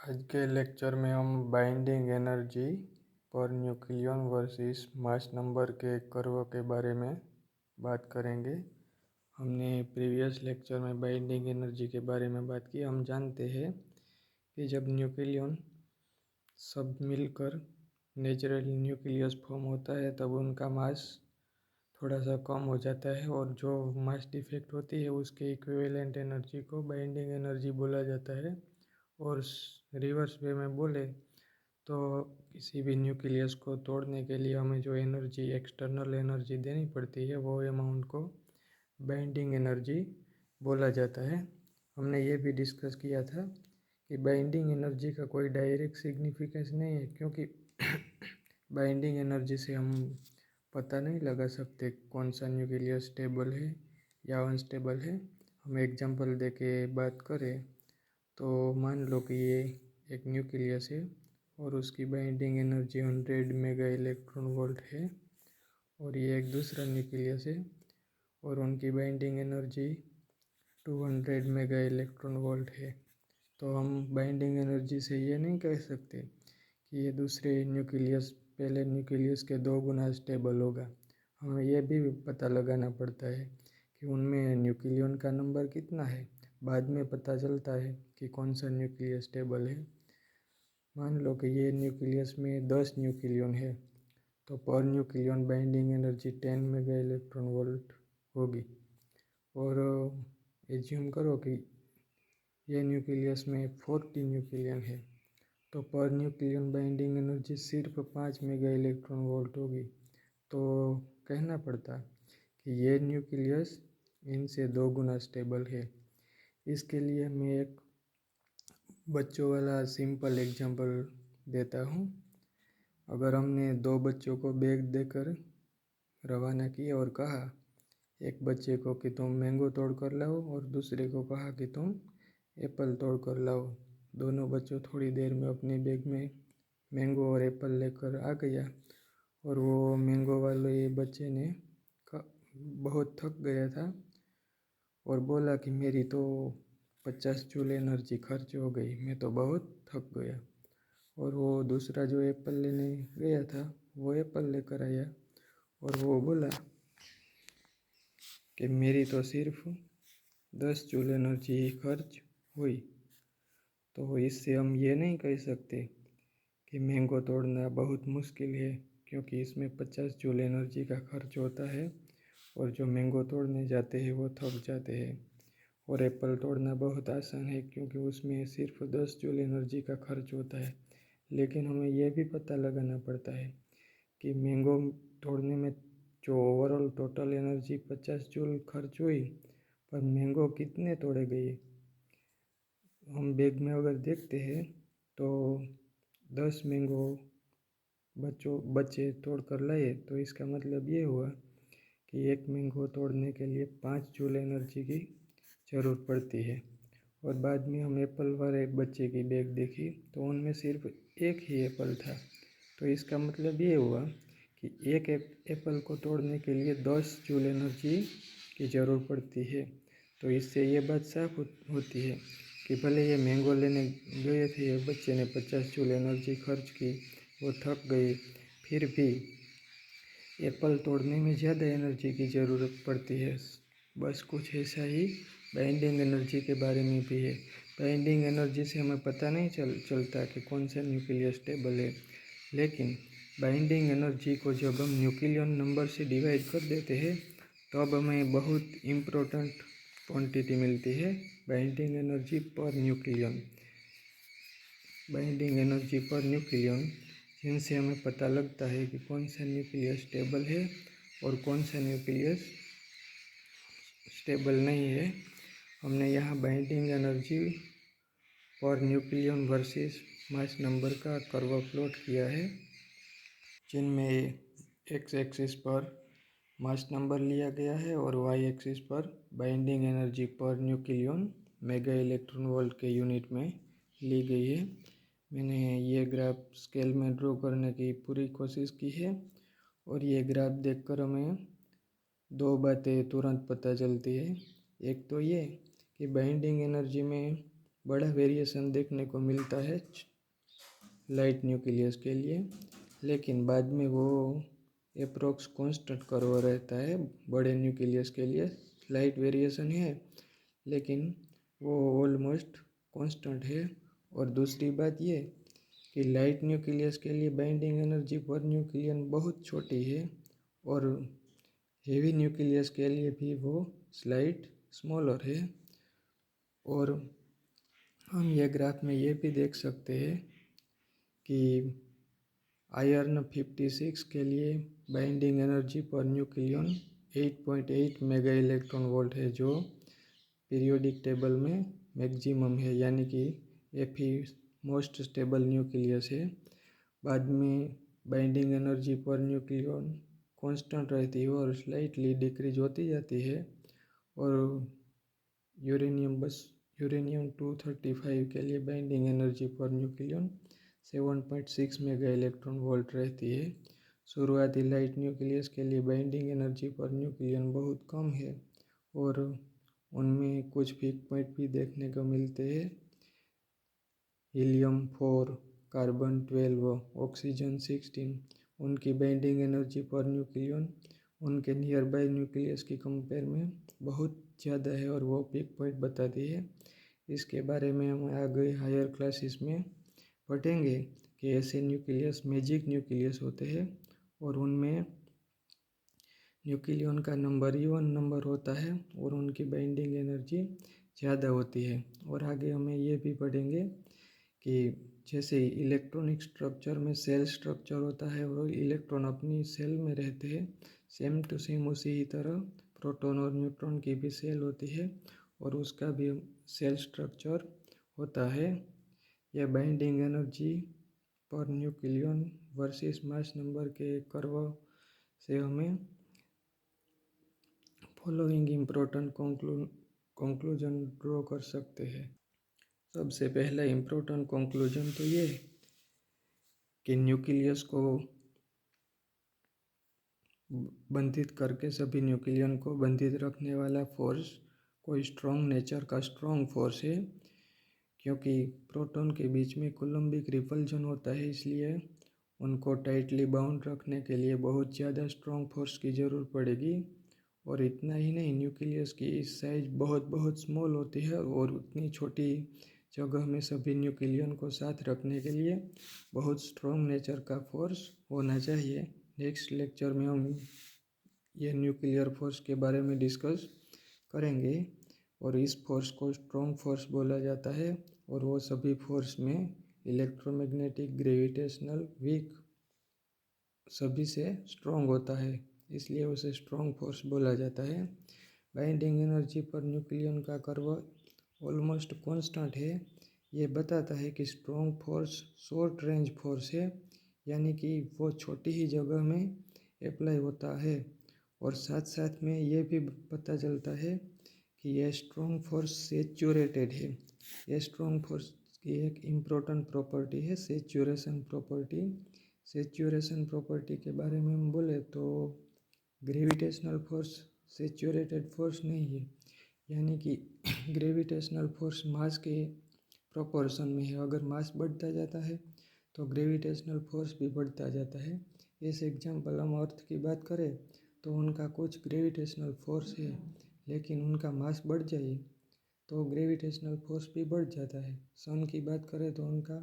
आज के लेक्चर में हम binding energy per nucleon versus mass number के कर्व के बारे में बात करेंगे। हमने प्रीवियस लेक्चर में बाइंडिंग एनर्जी के बारे में बात की। हम जानते हैं कि जब न्यूक्लियन सब मिलकर नेचुरल न्यूक्लियस फॉर्म होता है तब उनका मास थोड़ा सा कम हो जाता है और जो मास डिफेक्ट होती है उसके इक्विवेलेंट एनर्जी को बाइंडिंग एनर्जी बोला जाता है। और रिवर्स वे में बोले तो किसी भी न्यूक्लियस को तोड़ने के लिए हमें जो एनर्जी एक्सटर्नल एनर्जी देनी पड़ती है वो अमाउंट को बाइंडिंग एनर्जी बोला जाता है। हमने ये भी डिस्कस किया था कि बाइंडिंग एनर्जी का कोई डायरेक्ट सिग्निफिकेंस नहीं है, क्योंकि बाइंडिंग एनर्जी से हम पता नहीं लगा सकते कौन सा न्यूक्लियस स्टेबल है या अनस्टेबल है। हम एग्जांपल दे के बात करें तो मान लो कि ये एक न्यूक्लियस है और उसकी binding energy 100 mega electron volt है और ये एक दूसरा न्यूक्लियस है और उनकी binding energy 200 mega electron volt है। तो हम बाइंडिंग एनर्जी से ये नहीं कह सकते कि ये दूसरे न्यूक्लियस पहले न्यूक्लियस के 2 गुना स्टेबल होगा। हमें यह भी पता लगाना पड़ता है कि उनमें न्यूक्लियन का नंबर कितना है। बाद में पता चलता है कि कौन सा न्यूक्लियस स्टेबल है। मान लो कि ये न्यूक्लियस में 10 न्यूक्लियन है तो per nucleon binding energy 10 mega electron volt होगी। और एज्यूम करो कि ये न्यूक्लियस में 40 न्यूक्लियन है तो पर न्यूक्लियन बाइंडिंग एनर्जी सिर्फ 5 मेगा इलेक्ट्रॉन वोल्ट होगी। तो कहना पड़ता कि ये न्यूक्लियस इनसे 2 गुना स्टेबल है। इसके लिए मैं एक बच्चों वाला सिंपल एग्जांपल देता हूँ। अगर हमने 2 बच्चों को बैग देकर रवाना किया और कहा एक बच्चे को कि तुम मैंगो तोड़ कर लाओ और दूसरे को कहा कि तुम एप्पल तोड़ कर लाओ। दोनों बच्चों थोड़ी देर में अपने बैग में मैंगो और एप्पल लेकर आ गया और वो मैंगो वाले बच्चे ने बहुत थक गया था और बोला कि मेरी तो 50 जूल एनर्जी खर्च हो गई, मैं तो बहुत थक गया। और वो दूसरा जो एप्पल लेने गया था वो एप्पल लेकर आया और वो बोला कि मेरी तो सिर्फ 10 जूल एनर्जी ही खर्च हुई। तो इससे हम ये नहीं कह सकते कि मैंगो तोड़ना बहुत मुश्किल है, क्योंकि इसमें 50 जूल एनर्जी का खर्च होता है और जो मैंगो तोड़ने जाते हैं वो थक जाते हैं। और एप्पल तोड़ना बहुत आसान है क्योंकि उसमें सिर्फ 10 जूल एनर्जी का खर्च होता है। लेकिन हमें यह भी पता लगाना पड़ता है कि मैंगो तोड़ने में जो ओवरऑल टोटल एनर्जी 50 जूल खर्च हुई, पर मैंगो कितने तोड़े गए। हम बैग में अगर देखते हैं तो 10 मैंगो बच्चे तोड़ कर लाए, तो इसका मतलब ये हुआ कि एक मैंगो तोड़ने के लिए 5 जूल एनर्जी की ज़रूरत पड़ती है। और बाद में हम एप्पल वाले एक बच्चे की बैग देखी तो उनमें सिर्फ एक ही एप्पल था। तो इसका मतलब ये हुआ कि एक एप्पल को तोड़ने के लिए 10 जूल एनर्जी की ज़रूरत पड़ती है। तो इससे ये बात साफ होती है कि भले ये मैंगो लेने गए थे, ये बच्चे ने 50 जूल एनर्जी खर्च की, वो थक गए, फिर भी एप्पल तोड़ने में ज़्यादा एनर्जी की ज़रूरत पड़ती है। बस कुछ ऐसा ही बाइंडिंग एनर्जी के बारे में भी है। बाइंडिंग एनर्जी से हमें पता नहीं चलता कि कौन सा न्यूक्लियस स्टेबल है, लेकिन बाइंडिंग एनर्जी को जब हम न्यूक्लियन नंबर से डिवाइड कर देते हैं तब हमें बहुत इम्पोर्टेंट क्वांटिटी मिलती है, binding energy per nucleon. Binding energy per nucleon जिनसे हमें पता लगता है कि कौन सा न्यूक्लियस स्टेबल है और कौन सा न्यूक्लियस स्टेबल नहीं है। हमने यहाँ binding energy per nucleon versus mass number का कर्व प्लॉट किया है, जिनमें एक्स एक्सिस पर मास नंबर लिया गया है और वाई एक्सिस पर binding energy per nucleon mega electron volt के यूनिट में ली गई है। मैंने ये ग्राफ स्केल में ड्रॉ करने की पूरी कोशिश की है और ये ग्राफ देखकर हमें 2 बातें तुरंत पता चलती है। एक तो ये कि बाइंडिंग एनर्जी में बड़ा वेरिएशन देखने को मिलता है लाइट न्यूक्लियस के लिए, लेकिन बाद में वो अप्रोक्स कांस्टेंट कर्व रहता है। बड़े न्यूक्लियस के लिए स्लाइट वेरिएशन है, लेकिन वो ऑलमोस्ट कांस्टेंट है। और दूसरी बात ये कि लाइट न्यूक्लियस के लिए बाइंडिंग एनर्जी पर न्यूक्लियन बहुत छोटी है, और हेवी न्यूक्लियस के लिए भी वो स्लाइट स्मॉलर है। और हम ये ग्राफ में ये भी देख सकते हैं कि आयरन 56 के लिए binding energy per nucleon 8.8 mega electron volt है, जो पीरियोडिक टेबल में मैक्सिमम है, यानी कि Fe मोस्ट स्टेबल न्यूक्लियस है। बाद में binding energy per nucleon constant रहती है और स्लाइटली डिक्रीज होती जाती है। और यूरेनियम 235 के लिए binding energy per nucleon 7.6 mega electron volt रहती है। शुरुआती लाइट न्यूक्लियस के लिए बाइंडिंग एनर्जी पर न्यूक्लियन बहुत कम है, और उनमें कुछ पीक पॉइंट भी देखने को मिलते हैं। हीलियम 4, कार्बन 12, ऑक्सीजन 16, उनकी बाइंडिंग एनर्जी पर न्यूक्लियन उनके नियर बाई न्यूक्लियस की कंपेयर में बहुत ज़्यादा है, और वो पीक पॉइंट बताती है। इसके बारे में हम आगे हायर क्लासेस में पढ़ेंगे कि ऐसे न्यूक्लियस मैजिक न्यूक्लियस होते हैं, और उनमें न्यूक्लियन का नंबर इवन नंबर होता है और उनकी बाइंडिंग एनर्जी ज़्यादा होती है। और आगे हमें ये भी पढ़ेंगे कि जैसे इलेक्ट्रॉनिक स्ट्रक्चर में सेल स्ट्रक्चर होता है और इलेक्ट्रॉन अपनी सेल में रहते हैं, सेम टू सेम उसी ही तरह प्रोटॉन और न्यूट्रॉन की भी सेल होती है और उसका भी सेल स्ट्रक्चर होता है। यह binding energy per nucleon versus mass number के कर्व से हमें फॉलोइंग इम्पोर्टेंट कंक्लूजन ड्रॉ कर सकते हैं। सबसे पहला इम्पोर्टेंट कंक्लूजन तो ये है कि न्यूक्लियस को बंधित करके सभी न्यूक्लियन को बंधित रखने वाला फोर्स कोई स्ट्रॉन्ग नेचर का स्ट्रॉन्ग फोर्स है, क्योंकि प्रोटॉन के बीच में कूलम्बिक रिपल्जन होता है, इसलिए उनको टाइटली बाउंड रखने के लिए बहुत ज़्यादा स्ट्रॉन्ग फोर्स की ज़रूरत पड़ेगी। और इतना ही नहीं, न्यूक्लियस की साइज बहुत बहुत स्मॉल होती है, और उतनी छोटी जगह में सभी न्यूक्लियन को साथ रखने के लिए बहुत स्ट्रॉन्ग नेचर का फोर्स होना चाहिए। नेक्स्ट लेक्चर में हम ये न्यूक्लियर फोर्स के बारे में डिस्कस करेंगे, और इस फोर्स को स्ट्रॉन्ग फोर्स बोला जाता है, और वो सभी फोर्स में इलेक्ट्रोमैग्नेटिक, ग्रेविटेशनल, वीक सभी से स्ट्रॉन्ग होता है, इसलिए उसे स्ट्रॉन्ग फोर्स बोला जाता है। बाइंडिंग एनर्जी पर न्यूक्लियन का कर्व ऑलमोस्ट कांस्टेंट है। ये बताता है कि strong force short range force है, यानी कि वो छोटी ही जगह में अप्लाई होता है। और साथ साथ में ये भी पता चलता है कि यह स्ट्रॉन्ग फोर्स सेचुरेटेड है। यह स्ट्रॉन्ग फोर्स की एक इम्पोर्टेंट प्रॉपर्टी है सेचुरेशन प्रॉपर्टी। सेचुरेशन प्रॉपर्टी के बारे में हम बोले तो ग्रेविटेशनल फोर्स सेचुरेटेड फोर्स नहीं है, यानी कि ग्रेविटेशनल फोर्स मास के प्रोपोर्शन में है। अगर मास बढ़ता जाता है तो ग्रेविटेशनल फोर्स भी बढ़ता जाता है। इस एग्जांपल हम अर्थ की बात करें तो उनका कुछ ग्रेविटेशनल फोर्स है, लेकिन उनका मास बढ़ जाए तो ग्रेविटेशनल फोर्स भी बढ़ जाता है। सन की बात करें तो उनका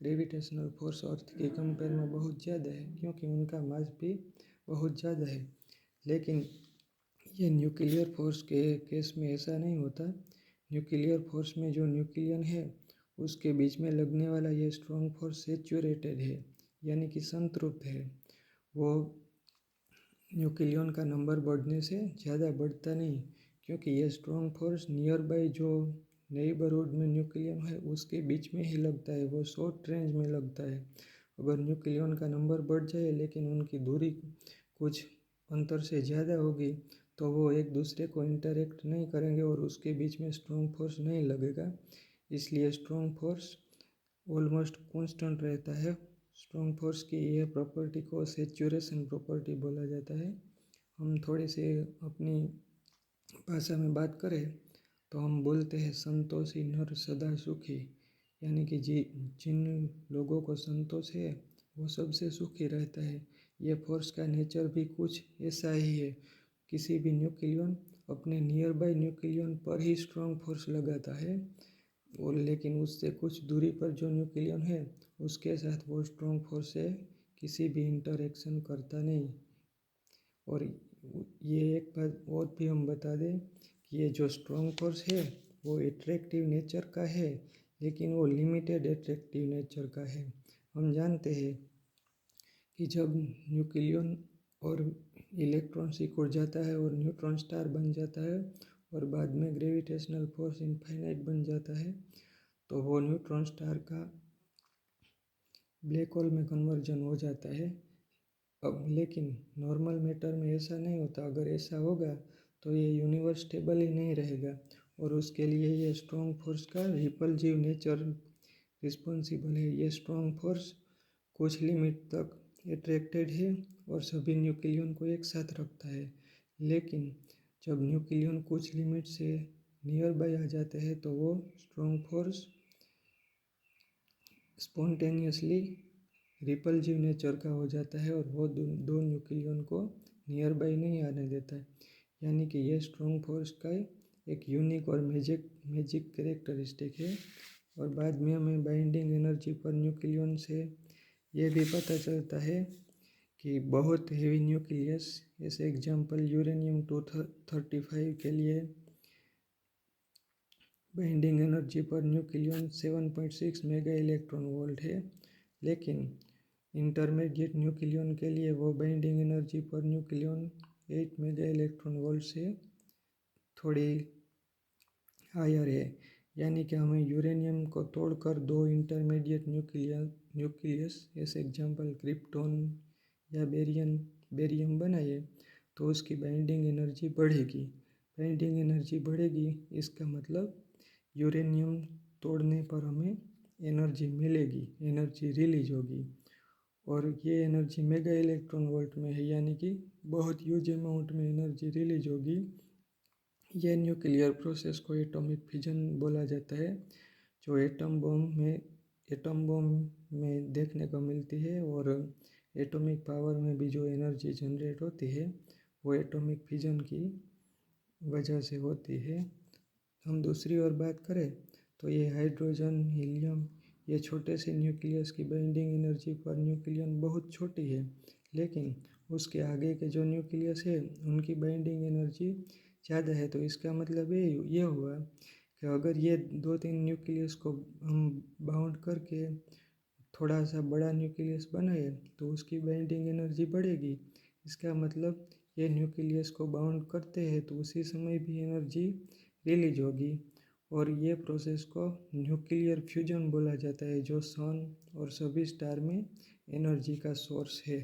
ग्रेविटेशनल फोर्स अर्थ के कंपेयर में बहुत ज़्यादा है, क्योंकि उनका मास भी बहुत ज़्यादा है। लेकिन ये न्यूक्लियर फोर्स के केस में ऐसा नहीं होता। न्यूक्लियर फोर्स में जो न्यूक्लियन है उसके बीच में लगने वाला ये स्ट्रॉन्ग फोर्स सेचुरेटेड है, यानी कि संतृप्त है। वो न्यूक्लियन का नंबर बढ़ने से ज़्यादा बढ़ता नहीं, क्योंकि ये स्ट्रॉन्ग फोर्स नियर बाई जो नेबरहुड में न्यूक्लियन है उसके बीच में ही लगता है, वो शॉर्ट रेंज में लगता है। अगर न्यूक्लियन का नंबर बढ़ जाए लेकिन उनकी दूरी कुछ अंतर से ज़्यादा होगी तो वो एक दूसरे को इंटरेक्ट नहीं करेंगे और उसके बीच में स्ट्रॉन्ग फोर्स नहीं लगेगा। इसलिए स्ट्रॉन्ग फोर्स ऑलमोस्ट कांस्टेंट रहता है। स्ट्रॉन्ग फोर्स की यह प्रॉपर्टी को सेचुरेशन प्रॉपर्टी बोला जाता है। हम थोड़ी से अपनी भाषा में बात करें तो हम बोलते हैं संतोषी नर सदा सुखी, यानी कि जिन लोगों को संतोष है वो सबसे सुखी रहता है। ये फोर्स का नेचर भी कुछ ऐसा ही है। किसी भी न्यूक्लियन अपने नियर बाय न्यूक्लियन पर ही स्ट्रॉन्ग फोर्स लगाता है, और लेकिन उससे कुछ दूरी पर जो न्यूक्लियन है उसके साथ वो स्ट्रॉन्ग फोर्स से किसी भी इंटरेक्शन करता नहीं। और ये एक बात और भी हम बता दें कि ये जो स्ट्रॉन्ग फोर्स है वो एट्रैक्टिव नेचर का है, लेकिन वो लिमिटेड एट्रैक्टिव नेचर का है। हम जानते हैं कि जब न्यूक्लियन और इलेक्ट्रॉन सिकुड़ जाता है और न्यूट्रॉन स्टार बन जाता है और बाद में ग्रेविटेशनल फोर्स इनफाइनाइट बन जाता है, तो वो न्यूट्रॉन स्टार का ब्लैक होल में कन्वर्जन हो जाता है। अब लेकिन नॉर्मल मैटर में ऐसा नहीं होता। अगर ऐसा होगा तो ये यूनिवर्स स्टेबल ही नहीं रहेगा, और उसके लिए ये स्ट्रॉन्ग फोर्स का रिपल्सिव नेचर रिस्पॉन्सिबल है। ये स्ट्रॉन्ग फोर्स कुछ लिमिट तक एट्रैक्टेड है और सभी न्यूक्लियन को एक साथ रखता है, लेकिन जब न्यूक्लियन कुछ लिमिट से नियर बाय आ जाते हैं तो वो strong force spontaneously repulsive nature का हो जाता है और वो दो न्यूक्लियन को नियर बाय नहीं आने देता है। यानी कि ये स्ट्रॉन्ग फोर्स का एक यूनिक और मैजिक कैरेक्टरिस्टिक है। और बाद में हमें बाइंडिंग एनर्जी पर न्यूक्लियन से ये भी पता चलता है कि बहुत हेवी न्यूक्लियस, जैसे एग्जांपल यूरेनियम 235 के लिए binding energy per nucleon 7.6 mega electron volt है, लेकिन इंटरमीडिएट न्यूक्लियन के लिए वो binding energy per nucleon 8 mega electron volt से थोड़ी हायर है। यानी कि हमें यूरेनियम को तोड़कर दो इंटरमीडिएट न्यूक्लियस जैसे एग्जांपल क्रिप्टॉन या बेरियम बनाइए तो उसकी बाइंडिंग एनर्जी बढ़ेगी। बाइंडिंग एनर्जी बढ़ेगी, इसका मतलब यूरेनियम तोड़ने पर हमें एनर्जी मिलेगी, एनर्जी रिलीज होगी, और ये एनर्जी मेगा इलेक्ट्रॉन वोल्ट में है, यानी कि बहुत ह्यूज अमाउंट में एनर्जी रिलीज होगी। यह न्यूक्लियर प्रोसेस को एटॉमिक फिजन बोला जाता है, जो एटम बम में देखने को मिलती है। और एटॉमिक पावर में भी जो एनर्जी जनरेट होती है वो एटॉमिक फिजन की वजह से होती है। हम दूसरी ओर बात करें तो ये हाइड्रोजन, हीलियम, ये छोटे से न्यूक्लियस की बाइंडिंग एनर्जी पर न्यूक्लियन बहुत छोटी है, लेकिन उसके आगे के जो न्यूक्लियस है उनकी बाइंडिंग एनर्जी ज़्यादा है। तो इसका मतलब ये हुआ कि अगर ये 2-3 न्यूक्लियस को हम बाउंड करके थोड़ा सा बड़ा न्यूक्लियस बनाए तो उसकी बाइंडिंग एनर्जी बढ़ेगी। इसका मतलब ये न्यूक्लियस को बाउंड करते हैं तो उसी समय भी एनर्जी रिलीज होगी, और ये प्रोसेस को न्यूक्लियर फ्यूजन बोला जाता है, जो सन और सभी स्टार में एनर्जी का सोर्स है।